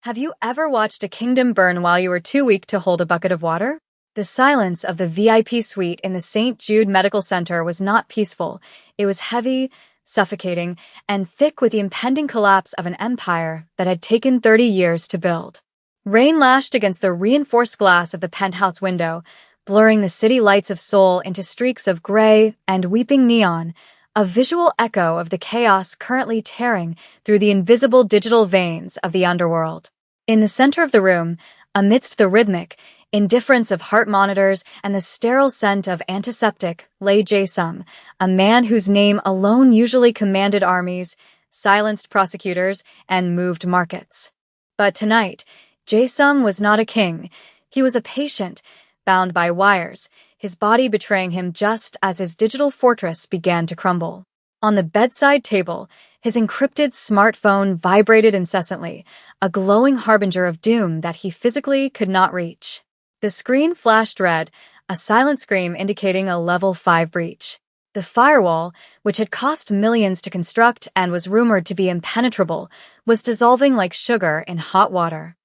Have you ever watched a kingdom burn while you were too weak to hold a bucket of water? The silence of the VIP suite in the St. Jude Medical Center was not peaceful. It was heavy, suffocating, and thick with the impending collapse of an empire that had taken 30 years to build. Rain lashed against the reinforced glass of the penthouse window, blurring the city lights of Seoul into streaks of gray and weeping neon, a visual echo of the chaos currently tearing through the invisible digital veins of the underworld. In the center of the room, amidst the rhythmic indifference of heart monitors and the sterile scent of antiseptic, lay Jae-sung, a man whose name alone usually commanded armies, silenced prosecutors, and moved markets. But tonight, Jae-sung was not a king. He was a patient, bound by wires, his body betraying him just as his digital fortress began to crumble. On the bedside table, his encrypted smartphone vibrated incessantly, a glowing harbinger of doom that he physically could not reach. The screen flashed red, a silent scream indicating a level 5 breach. The firewall, which had cost millions to construct and was rumored to be impenetrable, was dissolving like sugar in hot water.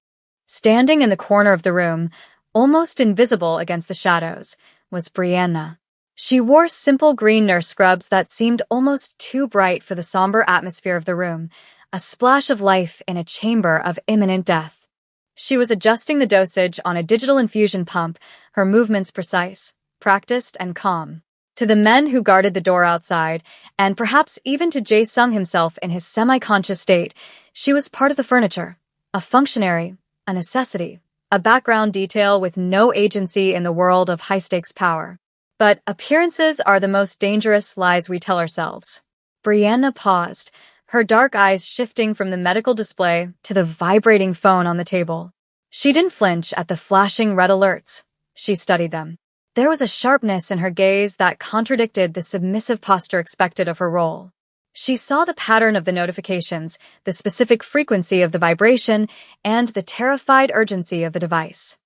Standing in the corner of the room, almost invisible against the shadows, was Brianna. She wore simple green nurse scrubs that seemed almost too bright for the somber atmosphere of the room, a splash of life in a chamber of imminent death. She was adjusting the dosage on a digital infusion pump, her movements precise, practiced, and calm. To the men who guarded the door outside, and perhaps even to Jae-sung himself in his semi-conscious state, she was part of the furniture, a functionary, a necessity, a background detail with no agency in the world of high-stakes power. But appearances are the most dangerous lies we tell ourselves. Brianna paused, her dark eyes shifting from the medical display to the vibrating phone on the table. She didn't flinch at the flashing red alerts. She studied them. There was a sharpness in her gaze that contradicted the submissive posture expected of her role. She saw the pattern of the notifications, the specific frequency of the vibration, and the terrified urgency of the device.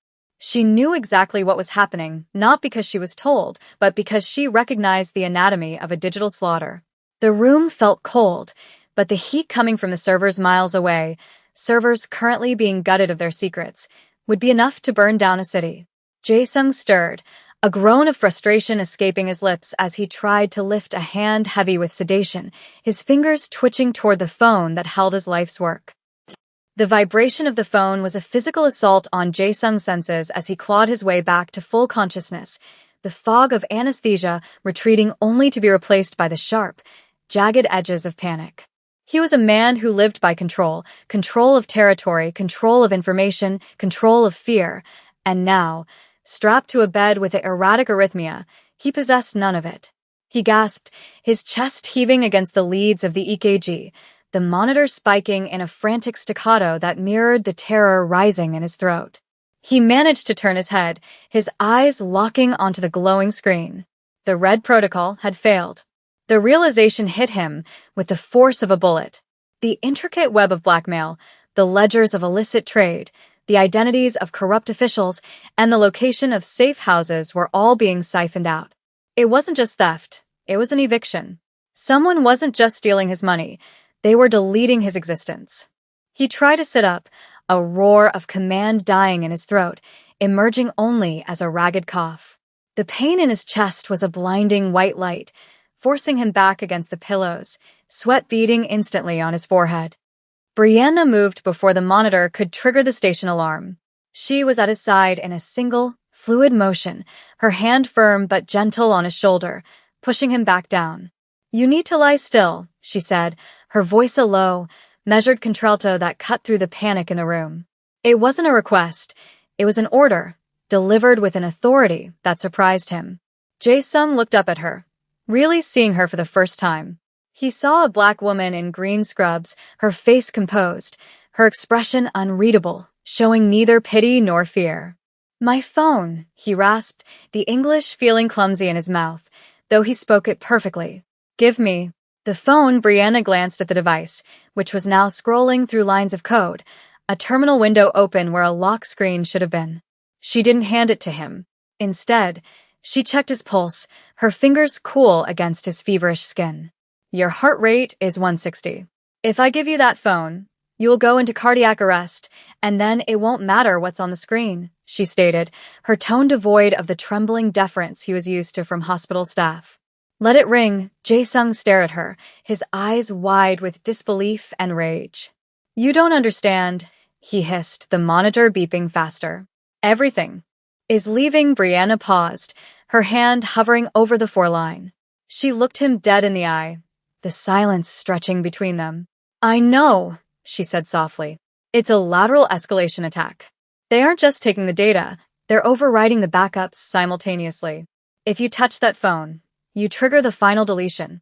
She knew exactly what was happening, not because she was told, but because she recognized the anatomy of a digital slaughter. The room felt cold, but the heat coming from the servers miles away, servers currently being gutted of their secrets, would be enough to burn down a city. Jae-sung stirred, a groan of frustration escaping his lips as he tried to lift a hand heavy with sedation, his fingers twitching toward the phone that held his life's work. The vibration of the phone was a physical assault on Jae-sung's senses as he clawed his way back to full consciousness, the fog of anesthesia retreating only to be replaced by the sharp, jagged edges of panic. He was a man who lived by control of territory, control of information, control of fear, and now, strapped to a bed with the erratic arrhythmia, he possessed none of it. He gasped, his chest heaving against the leads of the EKG, the monitor spiking in a frantic staccato that mirrored the terror rising in his throat. He managed to turn his head, his eyes locking onto the glowing screen. The red protocol had failed. The realization hit him with the force of a bullet. The intricate web of blackmail, the ledgers of illicit trade, the identities of corrupt officials, and the location of safe houses were all being siphoned out. It wasn't just theft, it was an eviction. Someone wasn't just stealing his money, they were deleting his existence. He tried to sit up, a roar of command dying in his throat, emerging only as a ragged cough. The pain in his chest was a blinding white light, forcing him back against the pillows, sweat beading instantly on his forehead. Brianna moved before the monitor could trigger the station alarm. She was at his side in a single, fluid motion, her hand firm but gentle on his shoulder, pushing him back down. "You need to lie still," she said, her voice a low, measured contralto that cut through the panic in the room. It wasn't a request, it was an order, delivered with an authority that surprised him. Jae-sung looked up at her, really seeing her for the first time. He saw a black woman in green scrubs, her face composed, her expression unreadable, showing neither pity nor fear. "My phone," he rasped, the English feeling clumsy in his mouth, though he spoke it perfectly. "Give me." The phone. Brianna glanced at the device, which was now scrolling through lines of code, a terminal window open where a lock screen should have been. She didn't hand it to him. Instead, she checked his pulse, her fingers cool against his feverish skin. "Your heart rate is 160. If I give you that phone, You will go into cardiac arrest, and then it won't matter what's on the screen, she stated, her tone devoid of the trembling deference he was used to from hospital staff. Let it ring, Jae-sung stared at her, his eyes wide with disbelief and rage. You don't understand, he hissed, the monitor beeping faster. Everything is leaving. Brianna paused, her hand hovering over the 4-line. She looked him dead in the eye, the silence stretching between them. I know, she said softly. It's a lateral escalation attack. They aren't just taking the data, they're overriding the backups simultaneously. If you touch that phone, you trigger the final deletion.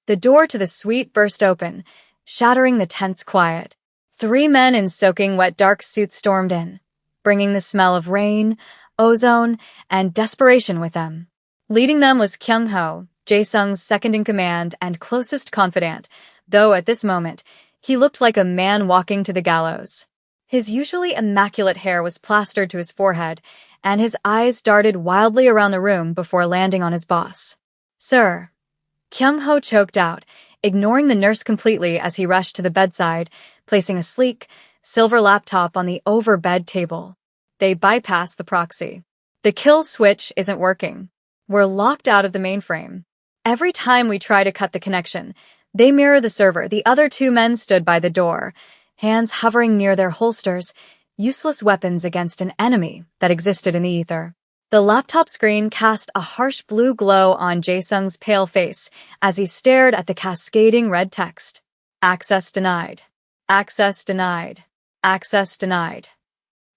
The door to the suite burst open, shattering the tense quiet. 3 men in soaking wet dark suits stormed in, bringing the smell of rain, ozone, and desperation with them. Leading them was Kyung-ho, Jae-sung's second-in-command and closest confidant, though at this moment, he looked like a man walking to the gallows. His usually immaculate hair was plastered to his forehead, and his eyes darted wildly around the room before landing on his boss. Sir. Kyung-ho choked out, ignoring the nurse completely as he rushed to the bedside, placing a sleek, silver laptop on the over-bed table. They bypassed the proxy. The kill switch isn't working. We're locked out of the mainframe. Every time we try to cut the connection, they mirror the server. The other 2 men stood by the door, hands hovering near their holsters, useless weapons against an enemy that existed in the ether. The laptop screen cast a harsh blue glow on Jae-sung's pale face as he stared at the cascading red text. Access denied. Access denied. Access denied.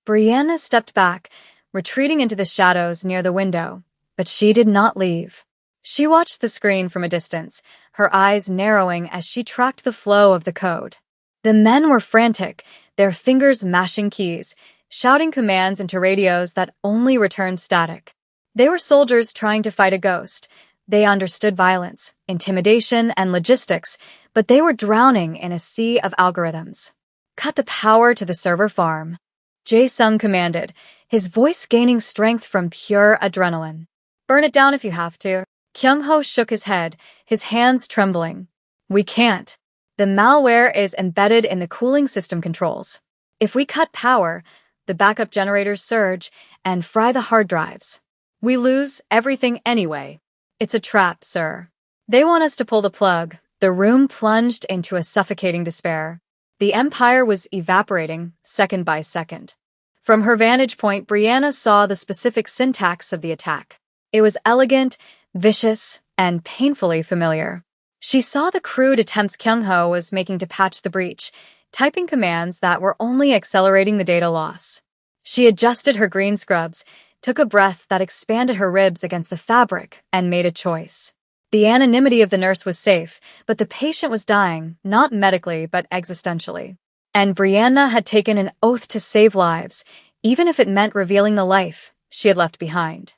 Brianna stepped back, retreating into the shadows near the window, but she did not leave. She watched the screen from a distance, her eyes narrowing as she tracked the flow of the code. The men were frantic, their fingers mashing keys, shouting commands into radios that only returned static. They were soldiers trying to fight a ghost. They understood violence, intimidation, and logistics, but they were drowning in a sea of algorithms. Cut the power to the server farm. Jae-sung commanded, his voice gaining strength from pure adrenaline. Burn it down if you have to. Kyung-ho shook his head, his hands trembling. We can't. The malware is embedded in the cooling system controls. If we cut power, the backup generators surge and fry the hard drives. We lose everything anyway. It's a trap, sir. They want us to pull the plug. The room plunged into a suffocating despair. The Empire was evaporating, second by second. From her vantage point, Brianna saw the specific syntax of the attack. It was elegant, vicious, and painfully familiar. She saw the crude attempts Kyung-ho was making to patch the breach, typing commands that were only accelerating the data loss. She adjusted her green scrubs, took a breath that expanded her ribs against the fabric, and made a choice. The anonymity of the nurse was safe, but the patient was dying, not medically but existentially. And Brianna had taken an oath to save lives, even if it meant revealing the life she had left behind.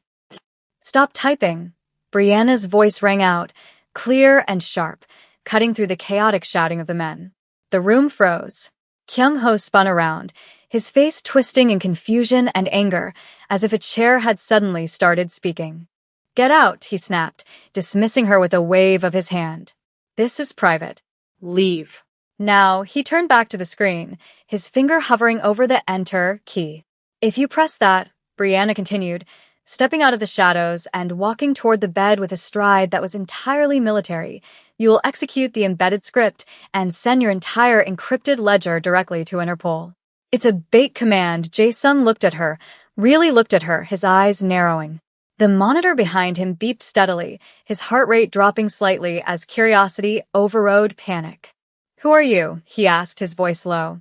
Stop typing. Brianna's voice rang out, clear and sharp, cutting through the chaotic shouting of the men. The room froze. Kyung-ho spun around, his face twisting in confusion and anger, as if a chair had suddenly started speaking. Get out, he snapped, dismissing her with a wave of his hand. This is private. Leave. Now, he turned back to the screen, his finger hovering over the Enter key. If you press that, Brianna continued, stepping out of the shadows and walking toward the bed with a stride that was entirely military, you will execute the embedded script and send your entire encrypted ledger directly to Interpol. It's a bait command. Jae-sung looked at her, really looked at her, his eyes narrowing. The monitor behind him beeped steadily, his heart rate dropping slightly as curiosity overrode panic. Who are you? He asked, his voice low.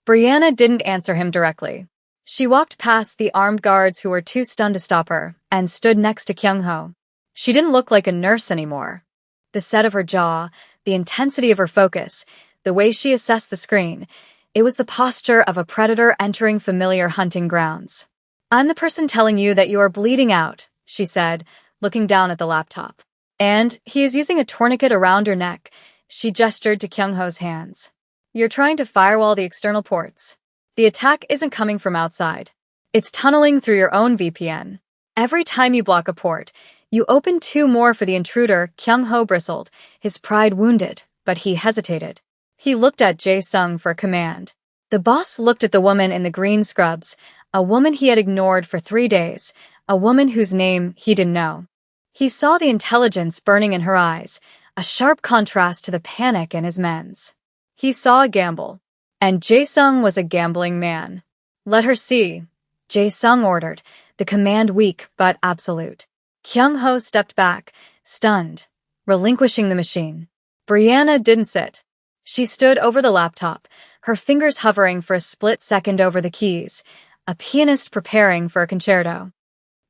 Brianna didn't answer him directly. She walked past the armed guards who were too stunned to stop her, and stood next to Kyung-ho. She didn't look like a nurse anymore. The set of her jaw, the intensity of her focus, the way she assessed the screen, it was the posture of a predator entering familiar hunting grounds. I'm the person telling you that you are bleeding out, she said, looking down at the laptop. And he is using a tourniquet around your neck. She gestured to Kyung-ho's hands. You're trying to firewall the external ports. The attack isn't coming from outside. It's tunneling through your own VPN. Every time you block a port, you open 2 more for the intruder. Kyung-ho bristled, his pride wounded, but he hesitated. He looked at Jae-sung for command. The boss looked at the woman in the green scrubs, a woman he had ignored for 3 days, a woman whose name he didn't know. He saw the intelligence burning in her eyes, a sharp contrast to the panic in his men's. He saw a gamble. And Jae-sung was a gambling man. Let her see, Jae-sung ordered, the command weak but absolute. Kyung-ho stepped back, stunned, relinquishing the machine. Brianna didn't sit. She stood over the laptop, her fingers hovering for a split second over the keys, a pianist preparing for a concerto.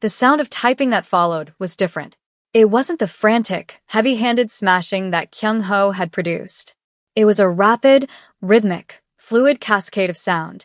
The sound of typing that followed was different. It wasn't the frantic, heavy-handed smashing that Kyung-ho had produced. It was a rapid, rhythmic, fluid cascade of sound,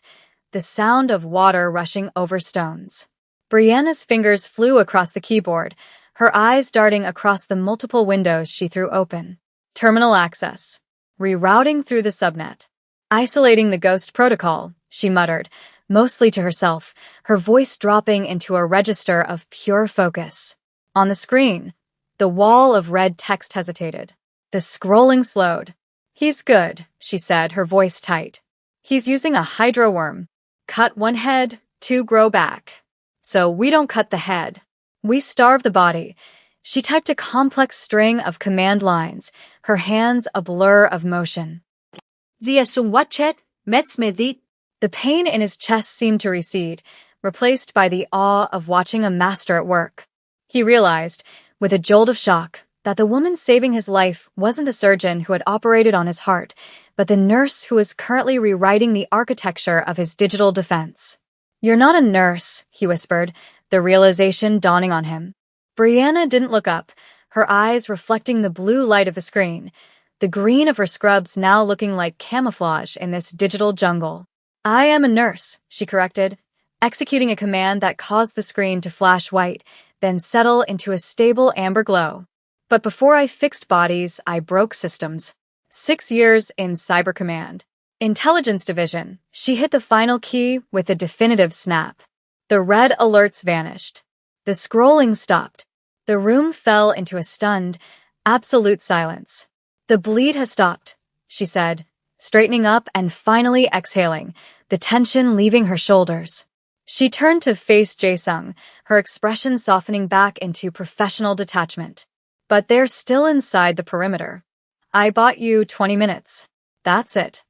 the sound of water rushing over stones. Brianna's fingers flew across the keyboard, her eyes darting across the multiple windows she threw open. Terminal access. Rerouting through the subnet. Isolating the ghost protocol, she muttered, mostly to herself, her voice dropping into a register of pure focus. On the screen, the wall of red text hesitated. The scrolling slowed. He's good, she said, her voice tight. He's using a hydro worm. Cut one head, 2 grow back. So we don't cut the head. We starve the body. She typed a complex string of command lines, her hands a blur of motion. The pain in his chest seemed to recede, replaced by the awe of watching a master at work. He realized, with a jolt of shock, that the woman saving his life wasn't the surgeon who had operated on his heart, but the nurse who was currently rewriting the architecture of his digital defense. You're not a nurse, he whispered, the realization dawning on him. Brianna didn't look up, her eyes reflecting the blue light of the screen, the green of her scrubs now looking like camouflage in this digital jungle. I am a nurse, she corrected, executing a command that caused the screen to flash white, then settle into a stable amber glow. But before I fixed bodies, I broke systems. 6 years in Cyber Command. Intelligence Division. She hit the final key with a definitive snap. The red alerts vanished. The scrolling stopped. The room fell into a stunned, absolute silence. The bleed has stopped, she said, straightening up and finally exhaling, the tension leaving her shoulders. She turned to face Jae-sung, her expression softening back into professional detachment. But they're still inside the perimeter. I bought you 20 minutes. That's it.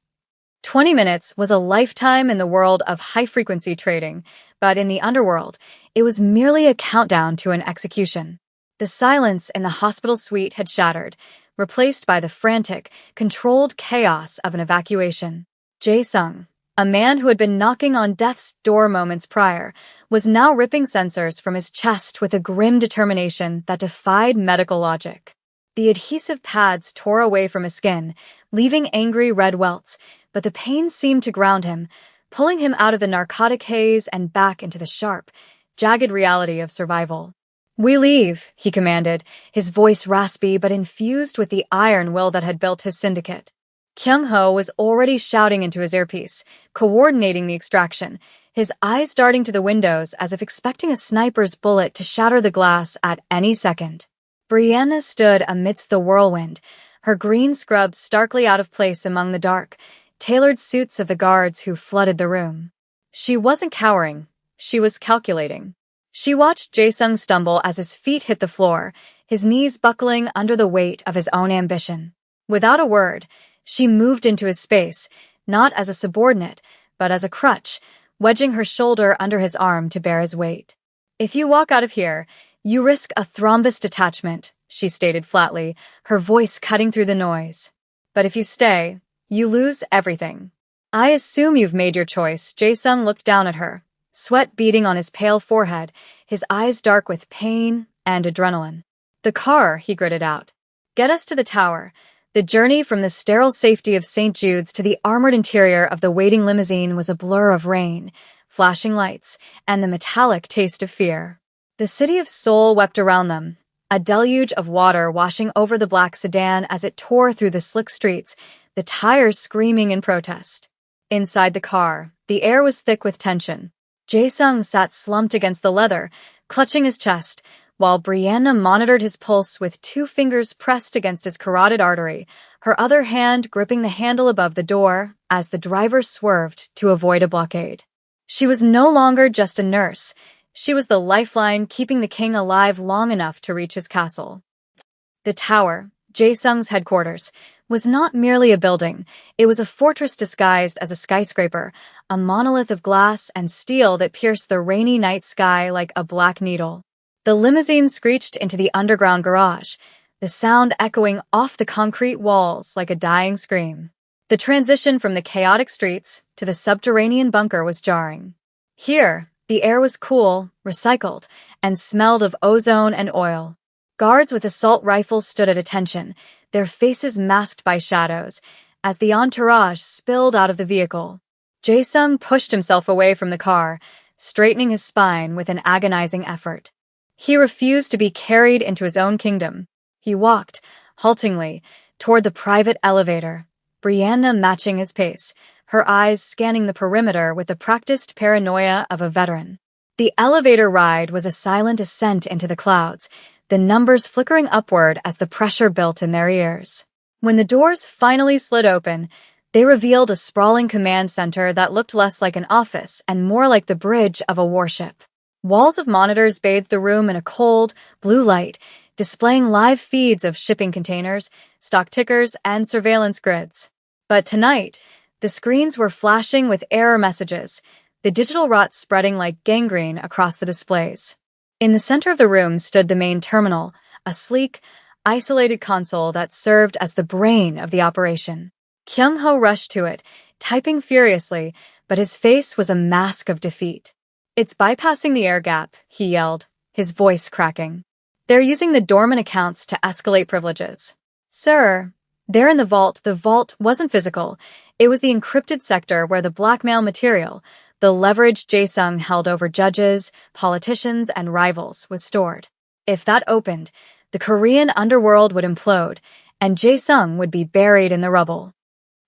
20 minutes was a lifetime in the world of high-frequency trading, but in the underworld, it was merely a countdown to an execution. The silence in the hospital suite had shattered, replaced by the frantic, controlled chaos of an evacuation. Jae-sung, a man who had been knocking on death's door moments prior, was now ripping sensors from his chest with a grim determination that defied medical logic. The adhesive pads tore away from his skin, leaving angry red welts, but the pain seemed to ground him, pulling him out of the narcotic haze and back into the sharp, jagged reality of survival. We leave, he commanded, his voice raspy but infused with the iron will that had built his syndicate. Kyung-ho was already shouting into his earpiece, coordinating the extraction, his eyes darting to the windows as if expecting a sniper's bullet to shatter the glass at any second. Brianna stood amidst the whirlwind, her green scrubs starkly out of place among the dark, tailored suits of the guards who flooded the room. She wasn't cowering, she was calculating. She watched Jae-sung stumble as his feet hit the floor, his knees buckling under the weight of his own ambition. Without a word, she moved into his space, not as a subordinate, but as a crutch, wedging her shoulder under his arm to bear his weight. If you walk out of here, you risk a thrombus detachment, she stated flatly, her voice cutting through the noise. But if you stay, you lose everything. I assume you've made your choice. Jae-sung looked down at her, sweat beading on his pale forehead, his eyes dark with pain and adrenaline. The car, he gritted out. Get us to the tower. The journey from the sterile safety of St. Jude's to the armored interior of the waiting limousine was a blur of rain, flashing lights, and the metallic taste of fear. The city of Seoul wept around them, a deluge of water washing over the black sedan as it tore through the slick streets, the tires screaming in protest. Inside the car, the air was thick with tension. Jae-sung sat slumped against the leather, clutching his chest, while Brianna monitored his pulse with 2 fingers pressed against his carotid artery, her other hand gripping the handle above the door as the driver swerved to avoid a blockade. She was no longer just a nurse. She was the lifeline keeping the king alive long enough to reach his castle. The tower, Jae-sung's headquarters, was not merely a building. It was a fortress disguised as a skyscraper, a monolith of glass and steel that pierced the rainy night sky like a black needle. The limousine screeched into the underground garage, the sound echoing off the concrete walls like a dying scream. The transition from the chaotic streets to the subterranean bunker was jarring. Here, the air was cool, recycled, and smelled of ozone and oil. Guards with assault rifles stood at attention, their faces masked by shadows, as the entourage spilled out of the vehicle. Jae-sung pushed himself away from the car, straightening his spine with an agonizing effort. He refused to be carried into his own kingdom. He walked, haltingly, toward the private elevator, Brianna matching his pace, her eyes scanning the perimeter with the practiced paranoia of a veteran. The elevator ride was a silent ascent into the clouds, the numbers flickering upward as the pressure built in their ears. When the doors finally slid open, they revealed a sprawling command center that looked less like an office and more like the bridge of a warship. Walls of monitors bathed the room in a cold, blue light, displaying live feeds of shipping containers, stock tickers, and surveillance grids. But tonight, the screens were flashing with error messages, the digital rot spreading like gangrene across the displays. In the center of the room stood the main terminal, a sleek, isolated console that served as the brain of the operation. Kyung-ho rushed to it, typing furiously, but his face was a mask of defeat. "It's bypassing the air gap," he yelled, his voice cracking. "They're using the dormant accounts to escalate privileges." "Sir, there in the vault wasn't physical. It was the encrypted sector where the blackmail material, the leverage Jae-sung held over judges, politicians, and rivals, was stored. If that opened, the Korean underworld would implode, and Jae-sung would be buried in the rubble.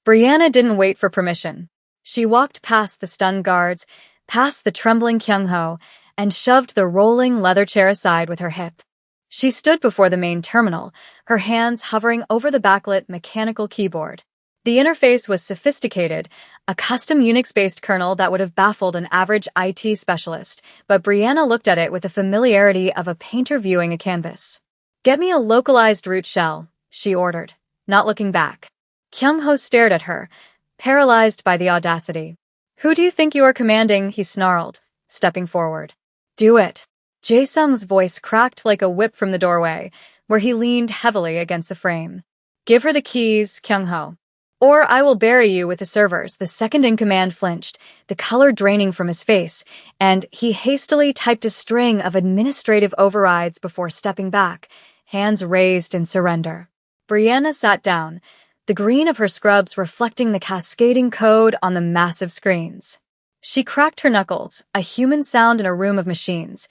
Brianna didn't wait for permission. She walked past the stunned guards, past the trembling Kyung-ho, and shoved the rolling leather chair aside with her hip. She stood before the main terminal, her hands hovering over the backlit mechanical keyboard. The interface was sophisticated, a custom Unix-based kernel that would have baffled an average IT specialist, but Brianna looked at it with the familiarity of a painter viewing a canvas. "Get me a localized root shell," she ordered, not looking back. Kyung-ho stared at her, paralyzed by the audacity. "Who do you think you are commanding?" he snarled, stepping forward. "Do it." Jae-sung's voice cracked like a whip from the doorway, where he leaned heavily against the frame. "Give her the keys, Kyung-ho. Or I will bury you with the servers." The second-in-command flinched, the color draining from his face, and he hastily typed a string of administrative overrides before stepping back, hands raised in surrender. Brianna sat down, the green of her scrubs reflecting the cascading code on the massive screens. She cracked her knuckles, a human sound in a room of machines,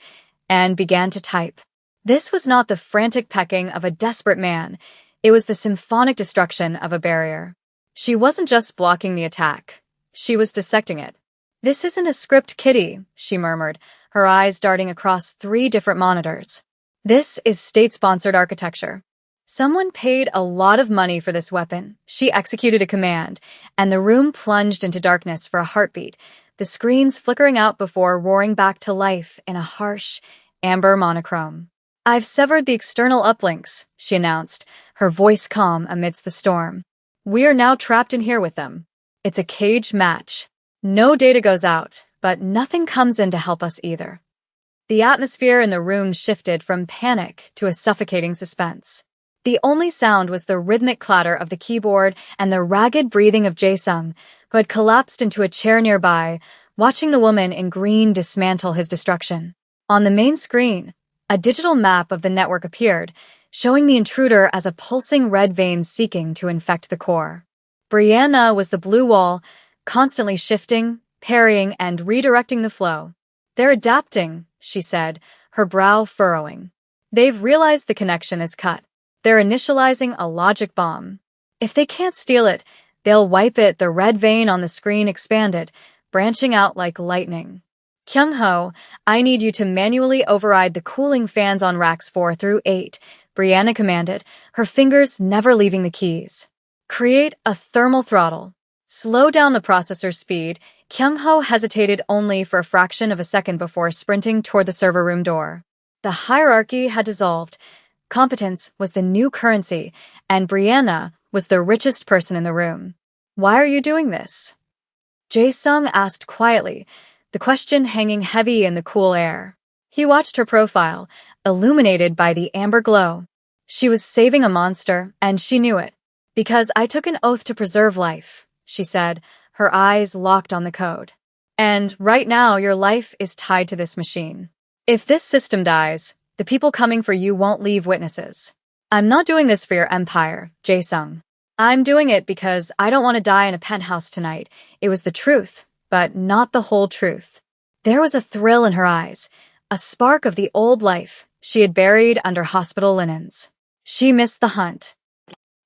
and began to type. This was not the frantic pecking of a desperate man. It was the symphonic destruction of a barrier. She wasn't just blocking the attack. She was dissecting it. "This isn't a script, Kitty," she murmured, her eyes darting across 3 different monitors. "This is state-sponsored architecture. Someone paid a lot of money for this weapon." She executed a command, and the room plunged into darkness for a heartbeat, the screens flickering out before roaring back to life in a harsh, amber monochrome. "I've severed the external uplinks," she announced, her voice calm amidst the storm. "We are now trapped in here with them. It's a cage match. No data goes out, but nothing comes in to help us either." The atmosphere in the room shifted from panic to a suffocating suspense. The only sound was the rhythmic clatter of the keyboard and the ragged breathing of Jae-sung, who had collapsed into a chair nearby, watching the woman in green dismantle his destruction. On the main screen, a digital map of the network appeared, showing the intruder as a pulsing red vein seeking to infect the core. Brianna was the blue wall, constantly shifting, parrying, and redirecting the flow. "They're adapting," she said, her brow furrowing. "They've realized the connection is cut. They're initializing a logic bomb. If they can't steal it, they'll wipe it." The red vein on the screen expanded, branching out like lightning. Kyung-ho, I need you to manually override the cooling fans on racks 4 through 8, Brianna commanded, her fingers never leaving the keys. Create a thermal throttle. Slow down the processor's speed. Kyung-ho hesitated only for a fraction of a second before sprinting toward the server room door. The hierarchy had dissolved. Competence was the new currency, and Brianna was the richest person in the room. Why are you doing this? Jae-sung asked quietly, the question hanging heavy in the cool air. He watched her profile, illuminated by the amber glow. She was saving a monster, and she knew it. Because I took an oath to preserve life, she said, her eyes locked on the code. And right now your life is tied to this machine. If this system dies, the people coming for you won't leave witnesses. I'm not doing this for your empire, Jae-sung. I'm doing it because I don't want to die in a penthouse tonight. It was the truth, but not the whole truth. There was a thrill in her eyes, a spark of the old life she had buried under hospital linens. She missed the hunt.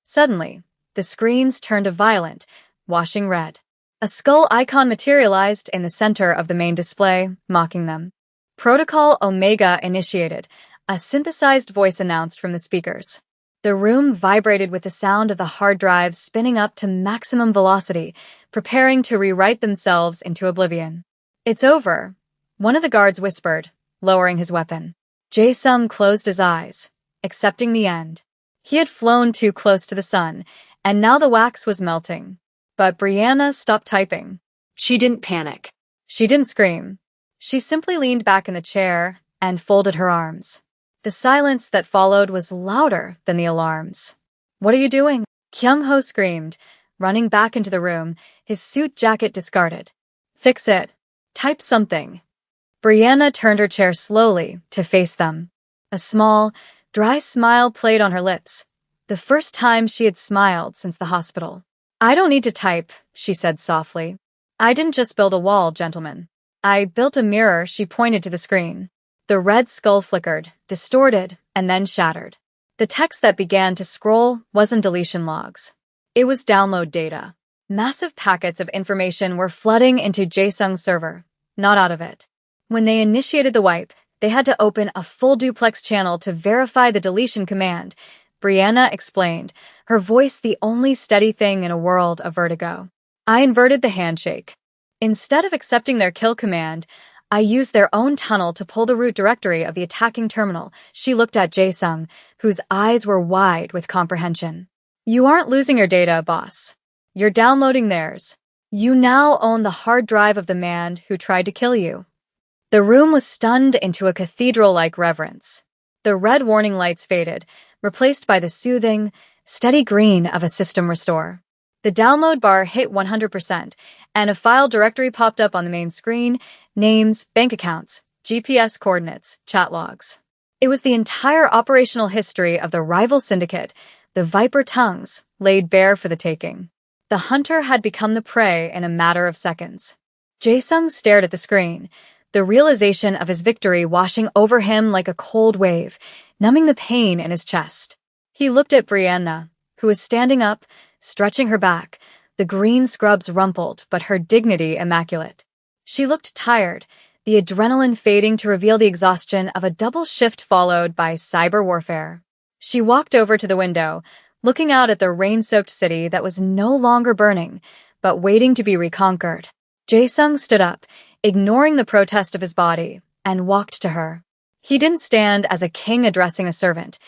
Suddenly, the screens turned a violet, washing red. A skull icon materialized in the center of the main display, mocking them. Protocol Omega initiated, a synthesized voice announced from the speakers. The room vibrated with the sound of the hard drives spinning up to maximum velocity, preparing to rewrite themselves into oblivion. It's over, one of the guards whispered, lowering his weapon. Jae-sung closed his eyes, accepting the end. He had flown too close to the sun, and now the wax was melting. But Brianna stopped typing. She didn't panic. She didn't scream. She simply leaned back in the chair and folded her arms. The silence that followed was louder than the alarms. What are you doing? Kyung-ho screamed, running back into the room, his suit jacket discarded. Fix it. Type something. Brianna turned her chair slowly to face them. A small, dry smile played on her lips, the first time she had smiled since the hospital. I don't need to type, she said softly. I didn't just build a wall, gentlemen. I built a mirror. She pointed to the screen. The red skull flickered, distorted, and then shattered. The text that began to scroll wasn't deletion logs. It was download data. Massive packets of information were flooding into Jae-sung's server, not out of it. When they initiated the wipe, they had to open a full duplex channel to verify the deletion command, Brianna explained, her voice the only steady thing in a world of vertigo. I inverted the handshake. Instead of accepting their kill command, I used their own tunnel to pull the root directory of the attacking terminal. She looked at Jae-sung, whose eyes were wide with comprehension. You aren't losing your data, boss. You're downloading theirs. You now own the hard drive of the man who tried to kill you. The room was stunned into a cathedral-like reverence. The red warning lights faded, replaced by the soothing, steady green of a system restore. The download bar hit 100%, and a file directory popped up on the main screen, names, bank accounts, GPS coordinates, chat logs. It was the entire operational history of the rival syndicate, the Viper tongues, laid bare for the taking. The hunter had become the prey in a matter of seconds. Jae-sung stared at the screen, the realization of his victory washing over him like a cold wave, numbing the pain in his chest. He looked at Brianna, who was standing up, stretching her back, the green scrubs rumpled but her dignity immaculate. She looked tired, the adrenaline fading to reveal the exhaustion of a double shift followed by cyber warfare. She walked over to the window, looking out at the rain-soaked city that was no longer burning, but waiting to be reconquered. Jae-sung stood up, ignoring the protest of his body, and walked to her. He didn't stand as a king addressing a servant.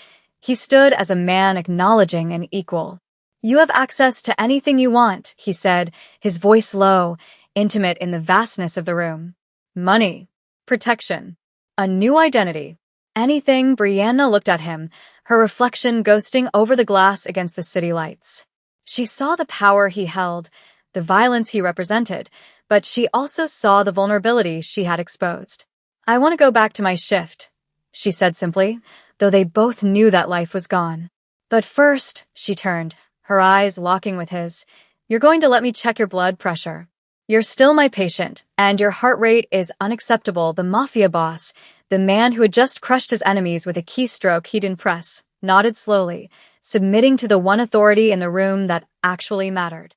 He stood as a man acknowledging an equal. You have access to anything you want, he said, his voice low, intimate in the vastness of the room. Money, protection, a new identity. Anything. Brianna looked at him, her reflection ghosting over the glass against the city lights. She saw the power he held, the violence he represented, but she also saw the vulnerability she had exposed. I want to go back to my shift, she said simply, though they both knew that life was gone. But first, she turned, her eyes locking with his, you're going to let me check your blood pressure. You're still my patient, and your heart rate is unacceptable. The Mafia boss, the man who had just crushed his enemies with a keystroke he didn't press, nodded slowly, submitting to the one authority in the room that actually mattered.